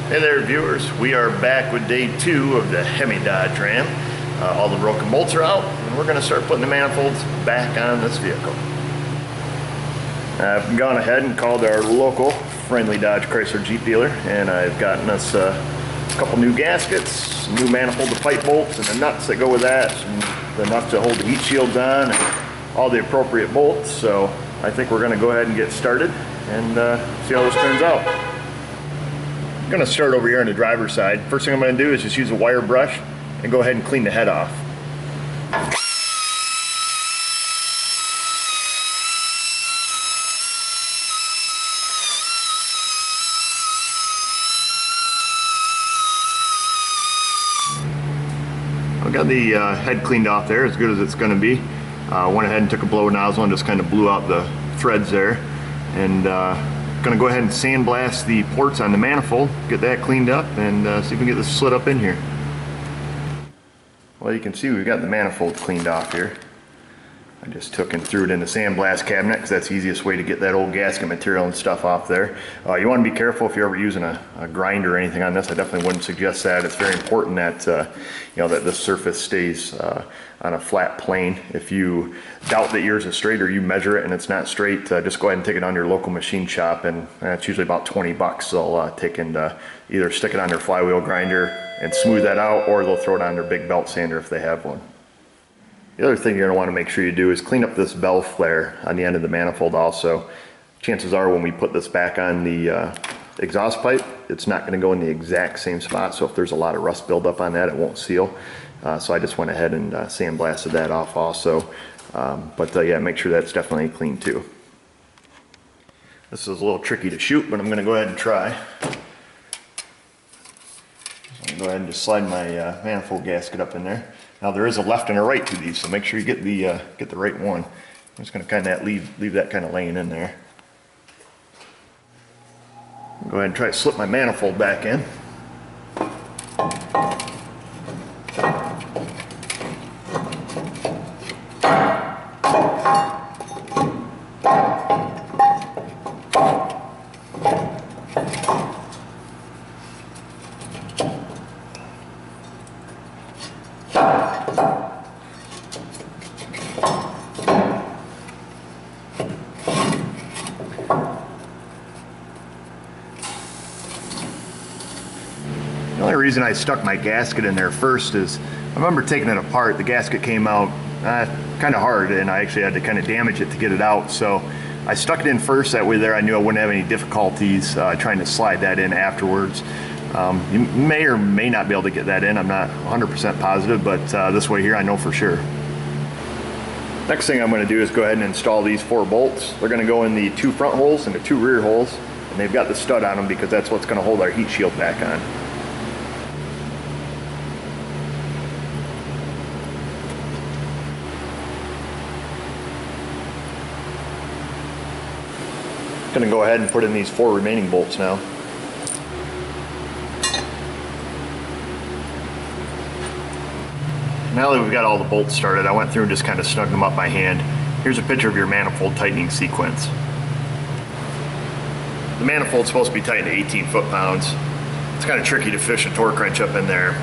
Hey there viewers, we are back with day 2 of the Hemi Dodge Ram. All the broken bolts are out and we're going to start putting the manifolds back on this vehicle. I've gone ahead and called our local friendly Dodge Chrysler Jeep dealer, and I've gotten us a couple new gaskets, new manifold to pipe bolts, and the nuts that go with that, and the nuts to hold the heat shields on, and all the appropriate bolts. So I think we're going to go ahead and get started and see how this turns out. I'm going to start over here on the driver's side. First thing I'm going to do is just use a wire brush and go ahead and clean the head off. I've got the head cleaned off there, as good as it's going to be. Went ahead and took a blower nozzle and just kind of blew out the threads there. And going to go ahead and sandblast the ports on the manifold, get that cleaned up, and see if we can get this slid up in here. Well, you can see we've got the manifold cleaned off here. I just took and threw it in the sandblast cabinet because that's the easiest way to get that old gasket material and stuff off there. You want to be careful if you're ever using a grinder or anything on this. I definitely wouldn't suggest that. It's very important that that the surface stays on a flat plane. If you doubt that yours is straight or you measure it and it's not straight, just go ahead and take it on your local machine shop, and it's usually about 20 bucks. They'll take and either stick it on their flywheel grinder and smooth that out, or they'll throw it on their big belt sander if they have one. The other thing you're going to want to make sure you do is clean up this bell flare on the end of the manifold also. Chances are when we put this back on the exhaust pipe, it's not going to go in the exact same spot, so if there's a lot of rust buildup on that, it won't seal. So I just went ahead and sandblasted that off also. Yeah, make sure that's definitely clean too. This is a little tricky to shoot, but I'm going to go ahead and try. So I'll go ahead and just slide my manifold gasket up in there. Now there is a left and a right to these, so make sure you get the right one. I'm just going to kind of leave that kind of laying in there. Go ahead and try to slip my manifold back in. The only reason I stuck my gasket in there first is I remember taking it apart. The gasket came out kind of hard, and I actually had to kind of damage it to get it out. So I stuck it in first. That way there I knew I wouldn't have any difficulties trying to slide that in afterwards. You may or may not be able to get that in. I'm not 100% positive, but this way here I know for sure. Next thing I'm going to do is go ahead and install these 4 bolts. They're going to go in the 2 front holes and the 2 rear holes, and they've got the stud on them because that's what's going to hold our heat shield back on. Going to go ahead and put in these 4 remaining bolts now. Now that we've got all the bolts started, I went through and just kind of snugged them up by hand. Here's a picture of your manifold tightening sequence. The manifold's supposed to be tightened to 18 foot-pounds. It's kind of tricky to fish a torque wrench up in there.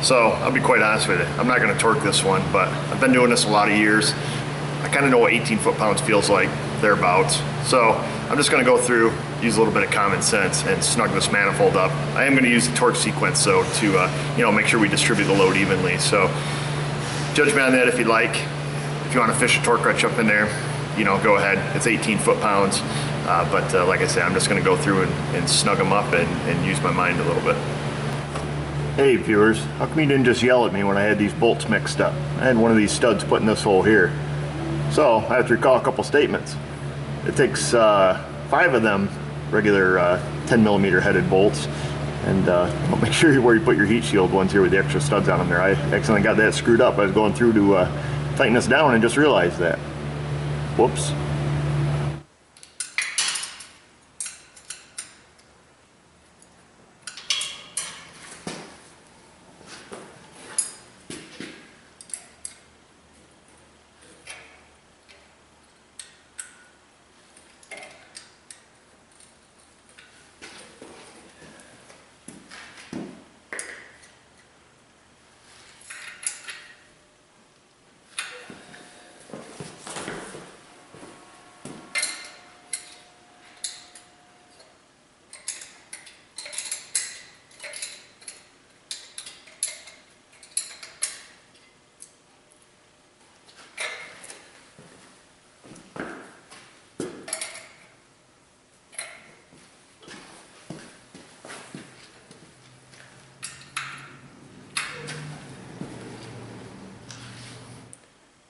So I'll be quite honest with you, I'm not going to torque this one, but I've been doing this a lot of years. I kind of know what 18 foot-pounds feels like, thereabouts. So I'm just going to go through, use a little bit of common sense, and snug this manifold up. I am going to use the torque sequence though to make sure we distribute the load evenly. So judge me on that if you'd like. If you want to fish a torque wrench up in there, go ahead. It's 18 foot-pounds. Like I say, I'm just going to go through and snug them up and use my mind a little bit. Hey viewers, how come you didn't just yell at me when I had these bolts mixed up? I had one of these studs put in this hole here. So I have to recall a couple statements. It takes 5 of them regular 10mm headed bolts, and make sure where you put your heat shield ones here with the extra studs on them there. I accidentally got that screwed up. I was going through to tighten this down and just realized that. Whoops.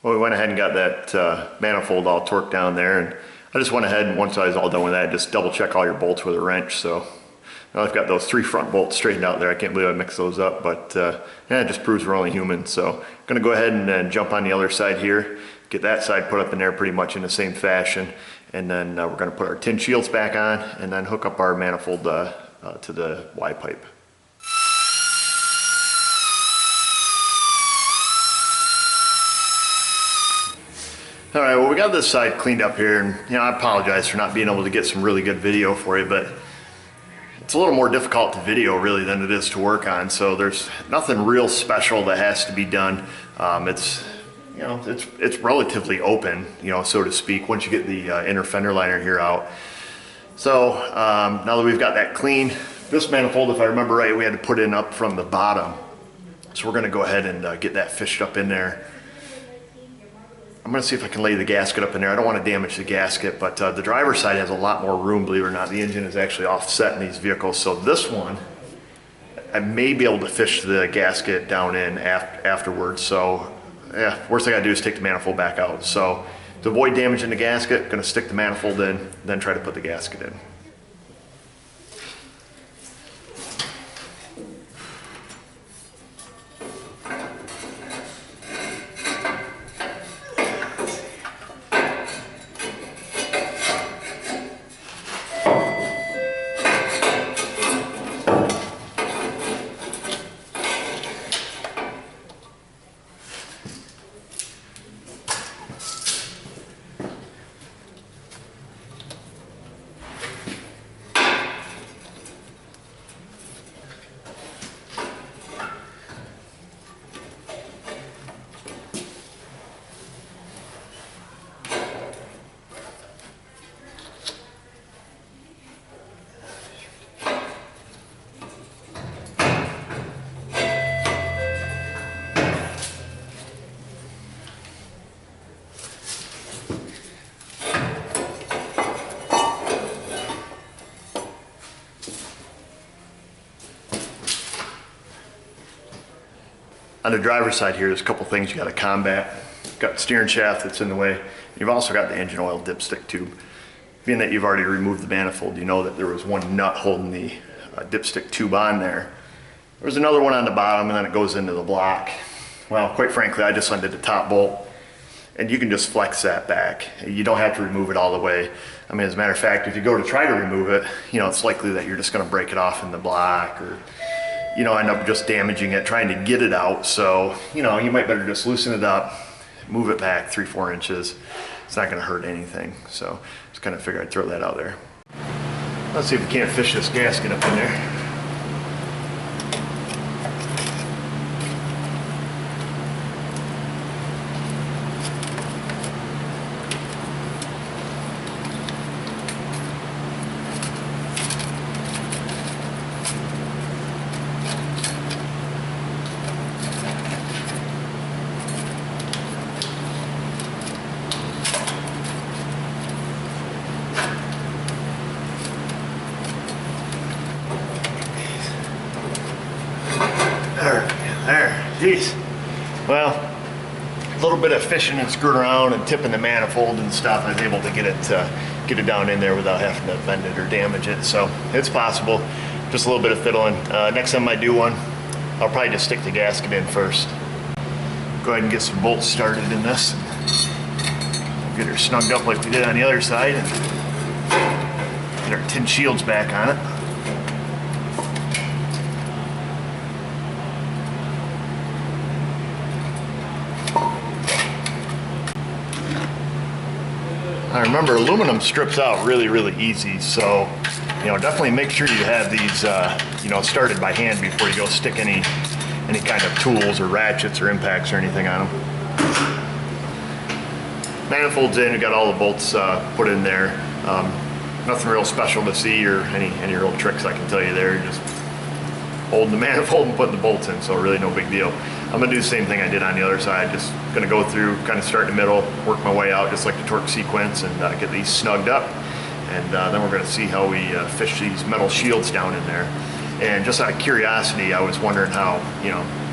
Well, we went ahead and got that manifold all torqued down there, and I just went ahead and once I was all done with that, just double check all your bolts with a wrench. So now I've got those 3 front bolts straightened out there. I can't believe I mixed those up, but yeah, it just proves we're only human. So I'm gonna go ahead and jump on the other side here, get that side put up in there pretty much in the same fashion, and then we're gonna put our tin shields back on and then hook up our manifold to the Y pipe. All right, well, we got this side cleaned up here, and I apologize for not being able to get some really good video for you, but it's a little more difficult to video really than it is to work on. So there's nothing real special that has to be done. It's relatively open, so to speak, once you get the inner fender liner here out. So now that we've got that clean, this manifold, if I remember right, we had to put in up from the bottom. So we're going to go ahead and get that fished up in there. I'm going to see if I can lay the gasket up in there. I don't want to damage the gasket, but the driver's side has a lot more room, believe it or not. The engine is actually offset in these vehicles. So this one, I may be able to fish the gasket down in afterwards. So yeah, worst thing I do is take the manifold back out. So to avoid damaging the gasket, I'm going to stick the manifold in, then try to put the gasket in. On the driver's side here, there's a couple things you got to combat. You've got the steering shaft that's in the way. You've also got the engine oil dipstick tube. Being that you've already removed the manifold, you know that there was one nut holding the dipstick tube on there. There's another one on the bottom, and then it goes into the block. Well, quite frankly, I just undid the top bolt, and you can just flex that back. You don't have to remove it all the way. I mean, as a matter of fact, if you go to try to remove it, it's likely that you're just going to break it off in the block, or end up just damaging it trying to get it out. So, you might better just loosen it up, move it back 3-4 inches. It's not going to hurt anything. So just kind of figure I'd throw that out there. Let's see if we can't fish this gasket up in there. There, geez. Well, a little bit of fishing and screwing around and tipping the manifold and stuff, I was able to get it down in there without having to bend it or damage it. So it's possible. Just a little bit of fiddling. Next time I do one, I'll probably just stick the gasket in first. Go ahead and get some bolts started in this. Get her snugged up like we did on the other side, and get our tin shields back on it. I remember aluminum strips out really, really easy, so definitely make sure you have these started by hand before you go stick any kind of tools or ratchets or impacts or anything on them. Manifolds in, we got all the bolts put in there. Nothing real special to see or any real tricks I can tell you there. Just holding the manifold and putting the bolts in, so really no big deal. I'm gonna do the same thing I did on the other side. Just gonna go through, kind of start in the middle, work my way out just like the torque sequence, and get these snugged up. And then we're gonna see how we fish these metal shields down in there. And just out of curiosity, I was wondering how,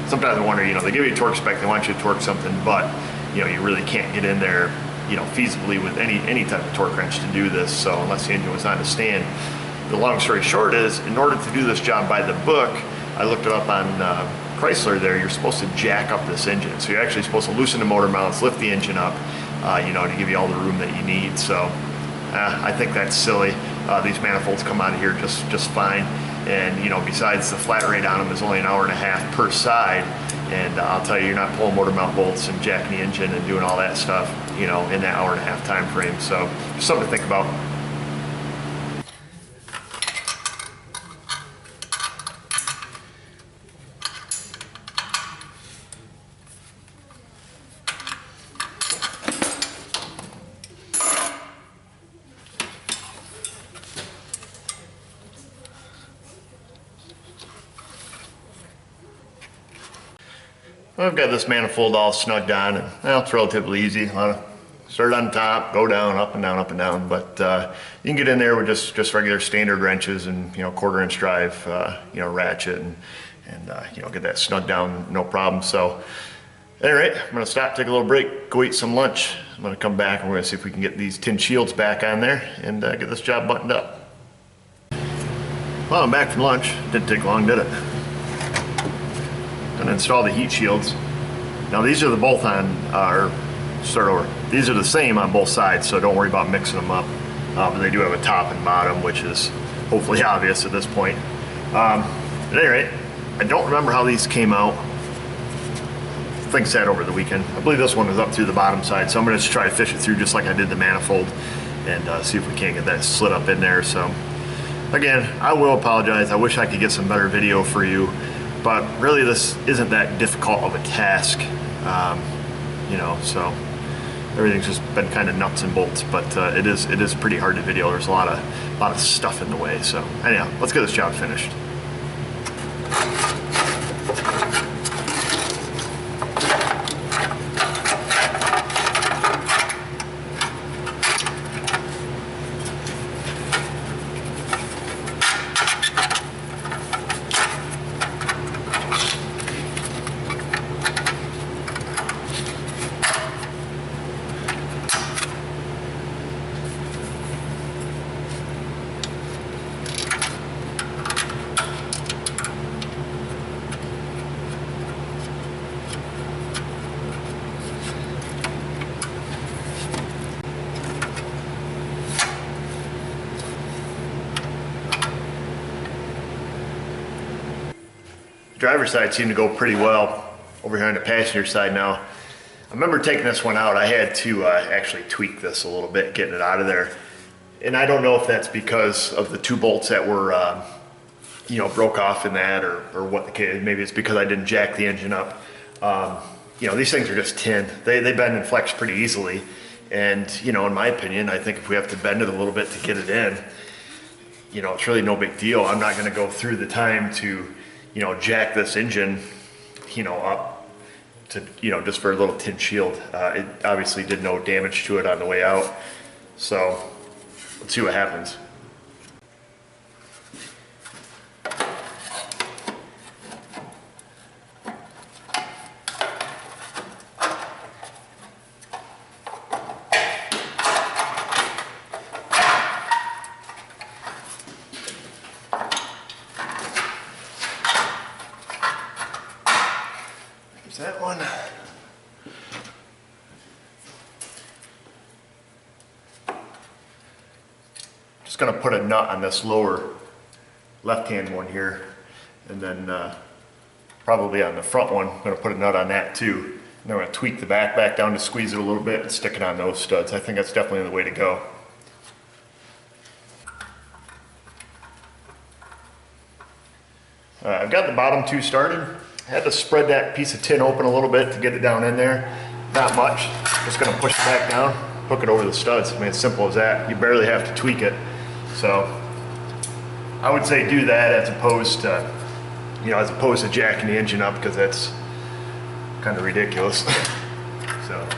sometimes I wonder, they give you a torque spec, they want you to torque something, but you know, you really can't get in there, you know, feasibly with any type of torque wrench to do this. So unless the engine was on a stand. The long story short is, in order to do this job by the book, I looked it up on Chrysler there, you're supposed to jack up this engine. So you're actually supposed to loosen the motor mounts, lift the engine up, you know, to give you all the room that you need. So I think that's silly. These manifolds come out of here just fine. And, you know, besides the flat rate on them is only an hour and a half per side. And I'll tell you, you're not pulling motor mount bolts and jacking the engine and doing all that stuff, you know, in that hour and a half time frame. So just something to think about. I've got this manifold all snugged on, and well, it's relatively easy. Start on top, go down, up and down, up and down. But you can get in there with just regular standard wrenches and, you know, 1/4-inch drive, you know, ratchet, and you know, get that snugged down, no problem. So, at any rate, I'm gonna stop, take a little break, go eat some lunch. I'm gonna come back and we're gonna see if we can get these tin shields back on there and get this job buttoned up. Well, I'm back from lunch. Didn't take long, did it? And install the heat shields. Now these are the both on, these are the same on both sides, so don't worry about mixing them up. But they do have a top and bottom, which is hopefully obvious at this point. At any rate, I don't remember how these came out. Things sat over the weekend. I believe this one is up through the bottom side, so I'm gonna just try to fish it through just like I did the manifold and see if we can't get that slid up in there. So again, I will apologize. I wish I could get some better video for you. But really, this isn't that difficult of a task, you know. So everything's just been kind of nuts and bolts. But it is pretty hard to video. There's a lot of stuff in the way. So anyhow, let's get this job finished. Driver's side seemed to go pretty well. Over here on the passenger side now, I remember taking this one out. I had to actually tweak this a little bit, getting it out of there. And I don't know if that's because of the 2 bolts that were, you know, broke off in that, or what the case. Maybe it's because I didn't jack the engine up. You know, these things are just tin. They bend and flex pretty easily. And, you know, in my opinion, I think if we have to bend it a little bit to get it in, you know, it's really no big deal. I'm not going to go through the time to, you know, jack this engine, you know, up to, you know, just for a little tin shield. It obviously did no damage to it on the way out. So let's see what happens. That one. Just going to put a nut on this lower left-hand one here, and then probably on the front one, I'm going to put a nut on that too. And then we're going to tweak the back down to squeeze it a little bit and stick it on those studs. I think that's definitely the way to go. I've got the bottom 2 started. I had to spread that piece of tin open a little bit to get it down in there. Not much. Just going to push it back down, hook it over the studs. I mean, it's simple as that. You barely have to tweak it. So I would say do that as opposed to, you know, as opposed to jacking the engine up, because that's kind of ridiculous. So.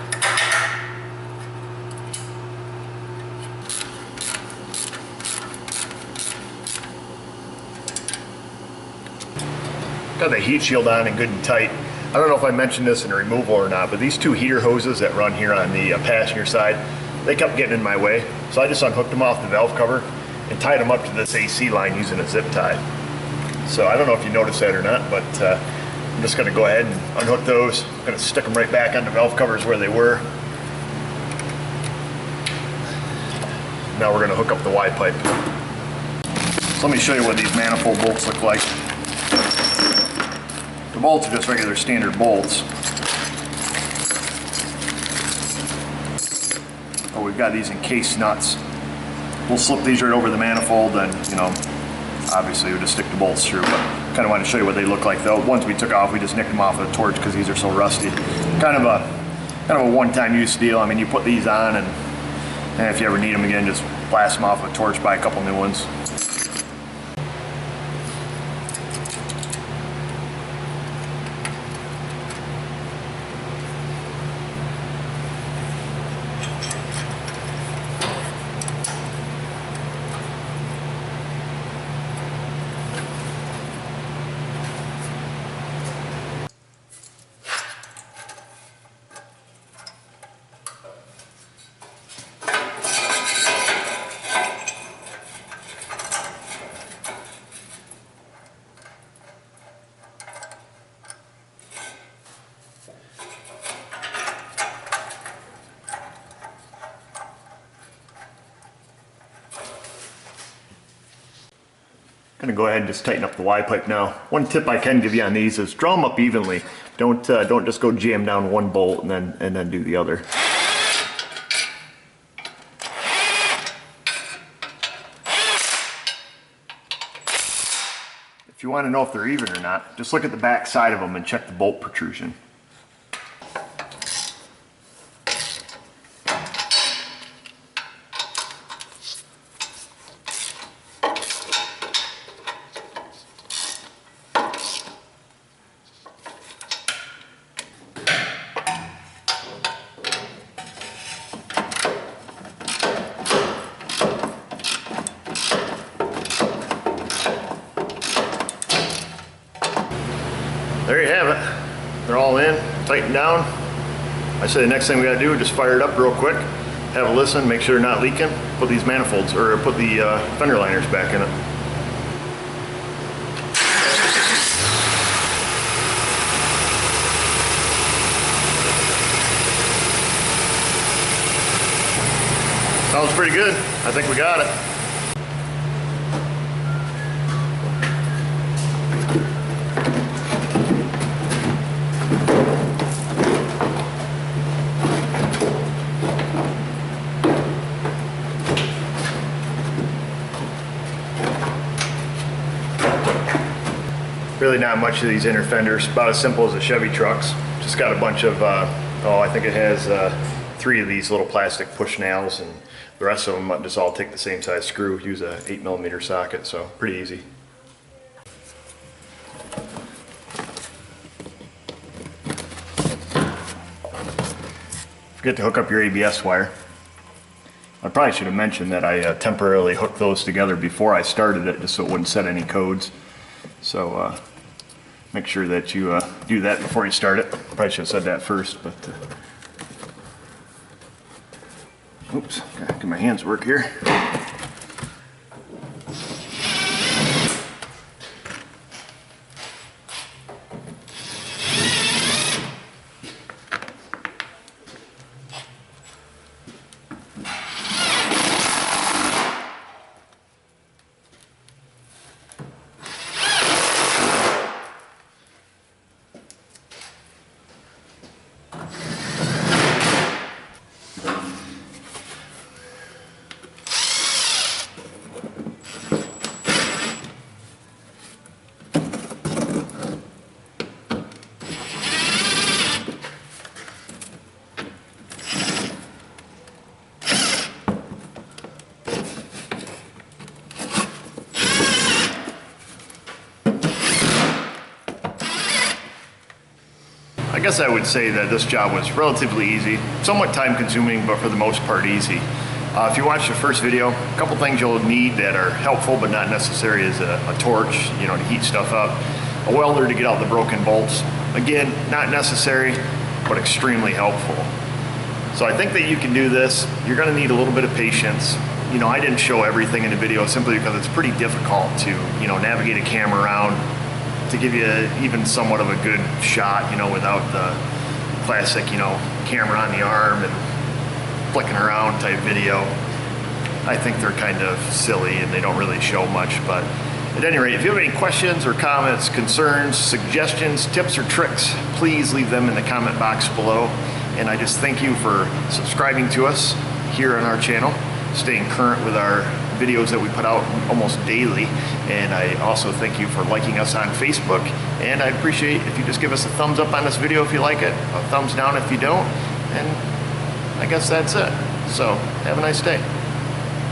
Got the heat shield on and good and tight. don't know if I mentioned this in removal or not, but these two heater hoses that run here on the passenger side, they kept getting in my way. So I just unhooked them off the valve cover and tied them up to this AC line using a zip tie. So I don't know if you noticed that or not, but I'm just going to go ahead and unhook those. I'm going to stick them right back on the valve covers where they were. Now we're going to hook up the Y pipe. So let me show you what these manifold bolts look like. The bolts are just regular standard bolts. But we've got these encased nuts. We'll slip these right over the manifold and, you know, obviously we'll just stick the bolts through, but kind of want to show you what they look like though. Ones we took off, we just nicked them off with a torch because these are so rusty. Kind of a one-time use deal. I mean, you put these on and if you ever need them again, just blast them off with a torch, buy a couple new ones. I'm gonna go ahead and just tighten up the Y pipe now. One tip I can give you on these is draw them up evenly. Don't just go jam down one bolt and then do the other. If you want to know if they're even or not, just look at the back side of them and check the bolt protrusion. There you have it. They're all in, tightened down. I say the next thing we gotta do is just fire it up real quick, have a listen, make sure they're not leaking, put these manifolds, or put the fender liners back in it. Sounds pretty good. I think we got it. Really not much of these inner fenders, about as simple as the Chevy trucks. Just got a bunch of, I think it has 3 of these little plastic push nails, and the rest of them just all take the same size screw, use a 8mm socket, so pretty easy. Forget to hook up your ABS wire. I probably should have mentioned that I temporarily hooked those together before I started it, just so it wouldn't set any codes. So make sure that you do that before you start it. Probably should have said that first, but oops, gotta get my hands work here. I guess I would say that this job was relatively easy, somewhat time consuming, but for the most part easy. If you watch the first video, a couple things you'll need that are helpful but not necessary is a torch, you know, to heat stuff up. a welder to get out the broken bolts. Again, not necessary, but extremely helpful. So I think that you can do this. You're gonna need a little bit of patience. You know, I didn't show everything in the video simply because it's pretty difficult to, you know, navigate a camera around to give you even somewhat of a good shot, you know, without the classic, you know, camera on the arm and flicking around type video. I think they're kind of silly and they don't really show much, but at any rate, if you have any questions or comments, concerns, suggestions, tips or tricks, please leave them in the comment box below. And I just thank you for subscribing to us here on our channel, staying current with our videos that we put out almost daily. And I also thank you for liking us on Facebook. And I appreciate if you just give us a thumbs up on this video if you like it, a thumbs down if you don't. And I guess that's it. So have a nice day.